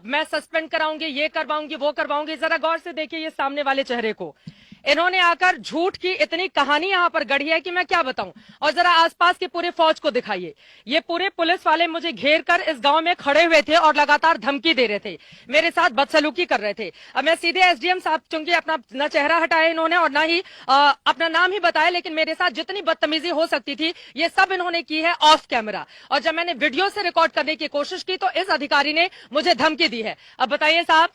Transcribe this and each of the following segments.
मैं सस्पेंड कराऊंगी, ये करवाऊंगी, वो करवाऊंगी। जरा गौर से देखिए ये सामने वाले चेहरे को, इन्होंने आकर झूठ की इतनी कहानी यहां पर गढ़ी है कि मैं क्या बताऊं। और जरा आसपास के पूरे फौज को दिखाइए, ये पूरे पुलिस वाले मुझे घेर कर इस गांव में खड़े हुए थे और लगातार धमकी दे रहे थे, मेरे साथ बदसलूकी कर रहे थे। अब मैं सीधे एसडीएम साहब, चूंकि अपना न चेहरा हटाया इन्होंने और ना ही अपना नाम ही बताया, लेकिन मेरे साथ जितनी बदतमीजी हो सकती थी ये सब इन्होंने की है ऑफ कैमरा। और जब मैंने वीडियो से रिकॉर्ड करने की कोशिश की तो इस अधिकारी ने मुझे धमकी दी है। अब बताइए साहब,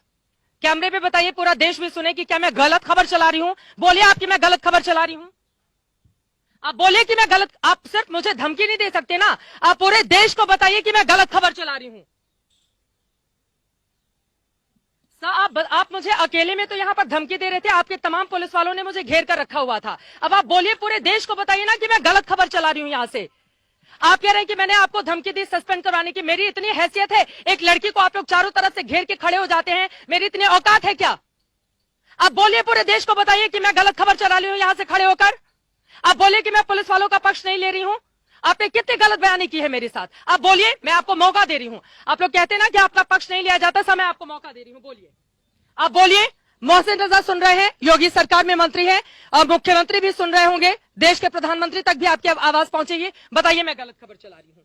कैमरे पे बताइए, पूरा देश भी सुने कि क्या मैं गलत खबर चला रही हूं? बोलिए आपकी मैं गलत खबर चला रही हूं? आप बोलिए कि मैं गलत, आप सिर्फ मुझे धमकी नहीं दे सकते ना, आप पूरे देश को बताइए कि मैं गलत खबर चला रही हूं। आप मुझे अकेले में तो यहां पर धमकी दे रहे थे, आपके तमाम पुलिस वालों ने मुझे घेर कर रखा हुआ था। अब आप बोलिए, पूरे देश को बताइए ना कि मैं गलत खबर चला रही हूं। यहां से आप कह रहे हैं कि मैंने आपको धमकी दी सस्पेंड करवाने की। मेरी इतनी हैसियत है, एक लड़की को आप लोग चारों तरफ से घेर के खड़े हो जाते हैं, मेरी इतनी औकात है क्या? आप बोलिए, पूरे देश को बताइए कि मैं गलत खबर चला रही हूं यहां से खड़े होकर। आप बोलिए कि मैं पुलिस वालों का पक्ष नहीं ले रही हूं। आपने कितनी गलत बयानी की है मेरे साथ, आप बोलिए, मैं आपको मौका दे रही हूं। आप लोग कहते हैं ना कि आपका पक्ष नहीं लिया जाता, समय आपको मौका दे रही हूं, बोलिए, आप बोलिए। मोहसिन रजा सुन रहे हैं, योगी सरकार में मंत्री हैं और मुख्यमंत्री भी सुन रहे होंगे, देश के प्रधानमंत्री तक भी आपकी आवाज पहुंचेगी। बताइए मैं गलत खबर चला रही हूं।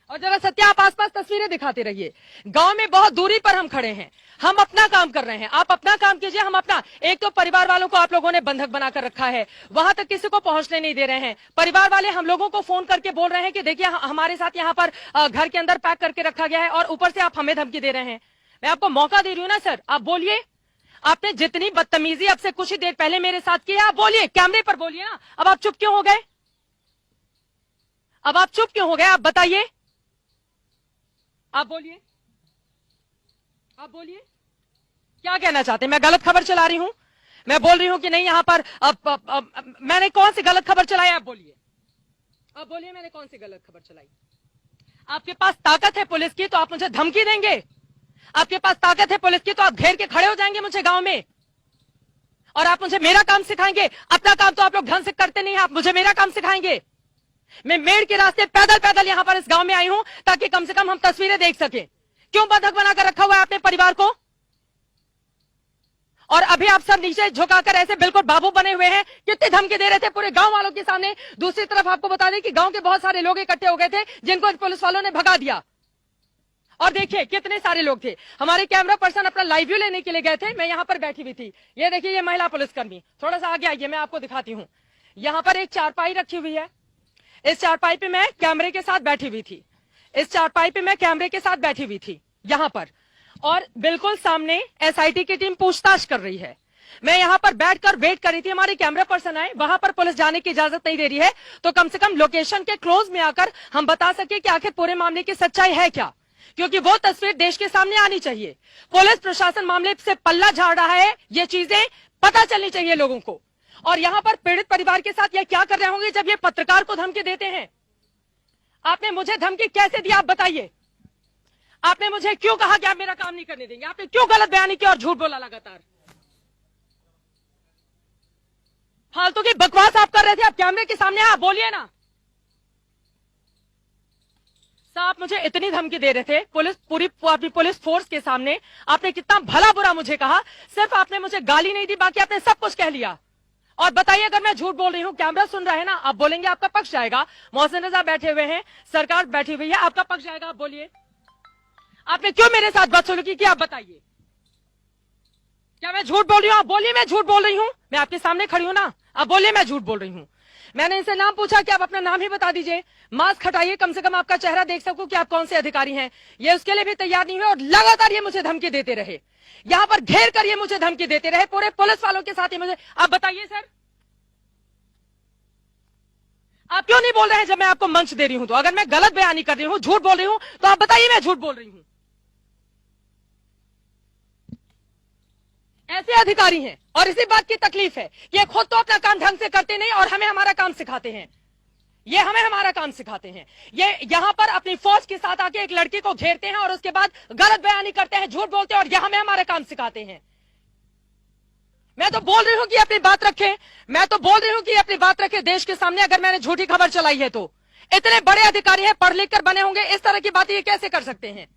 और जरा सत्या, आप आसपास तस्वीरें दिखाते रहिए। गांव में बहुत दूरी पर हम खड़े हैं, हम अपना काम कर रहे हैं, आप अपना काम कीजिए, हम अपना। एक तो परिवार वालों को आप लोगों ने बंधक बनाकर रखा है, वहां तक किसी को पहुंचने नहीं दे रहे हैं। परिवार वाले हम लोगों को फोन करके बोल रहे हैं कि देखिए हमारे साथ यहाँ पर घर के अंदर पैक करके रखा गया है और ऊपर से आप हमें धमकी दे रहे हैं। मैं आपको मौका दे रही हूँ ना सर, आप बोलिए। आपने जितनी बदतमीजी अब से कुछ ही देर पहले मेरे साथ की है, आप बोलिए, कैमरे पर बोलिए ना। अब आप चुप क्यों हो गए? अब आप चुप क्यों हो गए? आप बताइए, आप बोलिए, आप बोलिए, क्या कहना चाहते हैं? मैं गलत खबर चला रही हूं? मैं बोल रही हूं कि नहीं यहां पर मैंने कौन सी गलत खबर चलाई? आप बोलिए, आप बोलिए, मैंने कौन सी गलत खबर चलाई? आपके पास ताकत है पुलिस की तो आप मुझे धमकी देंगे? आपके पास ताकत है पुलिस की तो आप घेर के खड़े हो जाएंगे मुझे गांव में और आप मुझे मेरा काम सिखाएंगे? अपना काम तो आप लोग ढंग से करते नहीं हैं, आप मुझे मेरा काम सिखाएंगे? मैं मेड़ के रास्ते पैदल पैदल यहां पर इस गांव में आई हूं ताकि कम से कम हम तस्वीरें देख सकें। क्यों बंधक बनाकर रखा हुआ है आपने परिवार को? और अभी आप सब नीचे झुकाकर ऐसे बिल्कुल बाबू बने हुए हैं, कितनी धमकी दे रहे थे पूरे गांव वालों के सामने। दूसरी तरफ आपको बता दें कि गांव के बहुत सारे लोग इकट्ठे हो गए थे जिनको पुलिस वालों ने भगा दिया। और देखिए कितने सारे लोग थे। हमारे कैमरा पर्सन अपना लाइव व्यू लेने के लिए गए थे, मैं यहां पर बैठी हुई थी। ये देखिए ये महिला पुलिसकर्मी, थोड़ा सा आगे आइए, मैं आपको दिखाती हूं। यहां पर एक चारपाई रखी हुई है, इस चारपाई पे मैं कैमरे के साथ बैठी हुई थी, इस चारपाई पे मैं कैमरे के साथ बैठी हुई थी यहां पर, और बिल्कुल सामने एसआईटी की टीम पूछताछ कर रही है। मैं यहां पर बैठकर वेट कर रही थी, हमारे कैमरा पर्सन आए, वहां पर पुलिस जाने की इजाजत नहीं दे रही है, तो कम से कम लोकेशन के क्लोज में आकर हम बता सके कि आखिर पूरे मामले की सच्चाई है क्या, क्योंकि वो तस्वीर देश के सामने आनी चाहिए। पुलिस प्रशासन मामले से पल्ला झाड़ रहा है, ये चीजें पता चलनी चाहिए लोगों को। और यहां पर पीड़ित परिवार के साथ ये क्या कर रहे होंगे जब ये पत्रकार को धमकी देते हैं? आपने मुझे धमकी कैसे दी, आप बताइए? आपने मुझे क्यों कहा कि आप मेरा काम नहीं करने देंगे? आपने क्यों गलत बयानी की और झूठ बोला लगातार? फालतू की बकवास आप कर रहे थे, आप कैमरे के सामने आप बोलिए ना। आप मुझे इतनी धमकी दे रहे थे पूरी पुलिस फोर्स के सामने, आपने कितना भला बुरा मुझे कहा, सिर्फ आपने मुझे गाली नहीं दी, बाकी आपने सब कुछ कह लिया। और बताइए अगर मैं झूठ बोल रही हूं, कैमरा सुन रहा है ना, आप बोलेंगे आपका पक्ष जाएगा। मोहसिन रजा बैठे हुए हैं, सरकार बैठी हुई है, आपका पक्ष जाएगा, आप बोलिए। आपने क्यों मेरे साथ बदसलूकी की, आप बताइए? क्या मैं झूठ बोल रही हूं? आप बोलिए मैं झूठ बोल रही हूं, मैं आपके सामने खड़ी हूं ना, आप बोलिए मैं झूठ बोल रही हूं। मैंने इनसे नाम पूछा कि आप अपना नाम ही बता दीजिए, मास्क हटाइए, कम से कम आपका चेहरा देख सकूं कि आप कौन से अधिकारी हैं। ये उसके लिए भी तैयार नहीं हुए और लगातार ये मुझे धमकी देते रहे, यहां पर घेर कर ये मुझे धमकी देते रहे, पूरे पुलिस वालों के साथ ही मुझे। आप बताइए सर, आप क्यों नहीं बोल रहे हैं जब मैं आपको मंच दे रही हूं? तो अगर मैं गलत बयानी कर रही हूं, झूठ बोल रही हूं, तो आप बताइए मैं झूठ बोल रही हूं। ऐसे अधिकारी हैं और इसी बात की तकलीफ है कि ये खुद तो अपना काम ढंग से करते नहीं और हमें हमारा काम सिखाते हैं। ये हमें हमारा काम सिखाते हैं। ये यहां पर अपनी फौज के साथ आके एक लड़की को घेरते हैं और उसके बाद गलत बयानी करते हैं, झूठ बोलते हैं और यह हमें हमारा काम सिखाते हैं। मैं तो बोल रही हूं कि अपनी बात रखें, मैं तो बोल रही हूं कि अपनी बात रखें देश के सामने। अगर मैंने झूठी खबर चलाई है तो इतने बड़े अधिकारी हैं, पढ़ लिख कर बने होंगे, इस तरह की बातें ये कैसे कर सकते हैं?